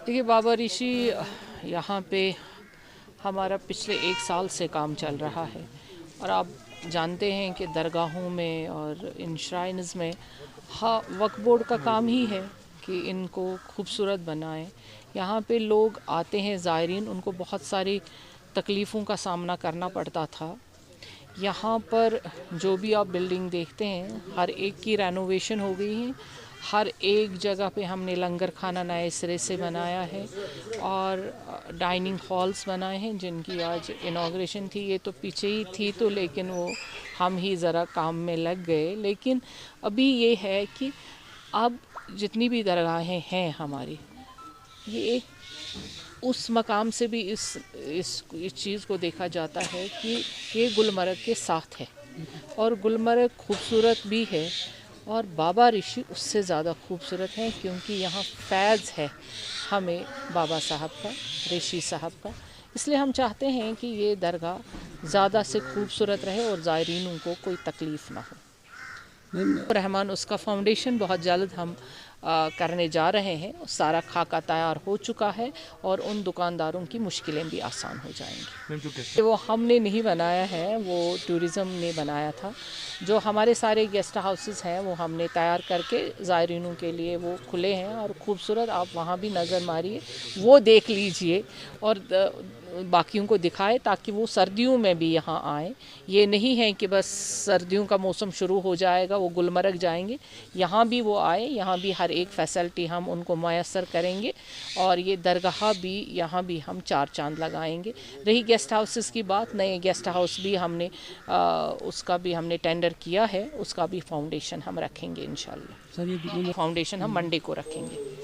देखिए बाबा ऋषि यहाँ पे हमारा पिछले 1 साल से काम चल रहा है और आप जानते हैं कि दरगाहों में और इन श्राइन्स में वक्फ बोर्ड का काम ही है कि इनको खूबसूरत बनाएं। यहाँ पे लोग आते हैं ज़ायरीन, उनको बहुत सारी तकलीफ़ों का सामना करना पड़ता था। यहाँ पर जो भी आप बिल्डिंग देखते हैं हर एक की रेनोवेशन हो गई है। हर एक जगह पे हमने लंगर खाना नए सिरे से बनाया है और डाइनिंग हॉल्स बनाए हैं जिनकी आज इनॉग्रेशन थी। ये तो पीछे ही थी तो लेकिन वो हम ही ज़रा काम में लग गए। लेकिन अभी ये है कि अब जितनी भी दरगाहें हैं हमारी, ये एक उस मकाम से भी इस चीज़ को देखा जाता है कि ये गुलमर्ग के साथ है और गुलमर्ग खूबसूरत भी है और बाबा ऋषि उससे ज़्यादा खूबसूरत है क्योंकि यहाँ फैज़ है हमें बाबा साहब का, ऋषि साहब का। इसलिए हम चाहते हैं कि ये दरगाह ज़्यादा से खूबसूरत रहे और ज़ायरीनों को कोई तकलीफ़ ना हो। रहमान उसका फाउंडेशन बहुत जल्द हम करने जा रहे हैं। सारा खाका तैयार हो चुका है और उन दुकानदारों की मुश्किलें भी आसान हो जाएंगी। वो हमने नहीं बनाया है, वो टूरिज़म ने बनाया था। जो हमारे सारे गेस्ट हाउसेस हैं वो हमने तैयार करके ज़ायरीनों के लिए वो खुले हैं और ख़ूबसूरत। आप वहाँ भी नज़र मारिए, वो देख लीजिए और बाकियों को दिखाए ताकि वो सर्दियों में भी यहाँ आए। ये नहीं है कि बस सर्दियों का मौसम शुरू हो जाएगा वो गुलमर्ग जाएंगे, यहाँ भी वो आए। यहाँ भी हर एक फैसिलिटी हम उनको मैसर करेंगे और ये दरगाह भी यहाँ भी हम 4 चांद लगाएंगे। रही गेस्ट हाउसेस की बात, नए गेस्ट हाउस भी हमने उसका भी हमने टेंडर किया है, उसका भी फाउंडेशन हम रखेंगे इंशाल्लाह। सर ये फाउंडेशन हम मंडे को रखेंगे।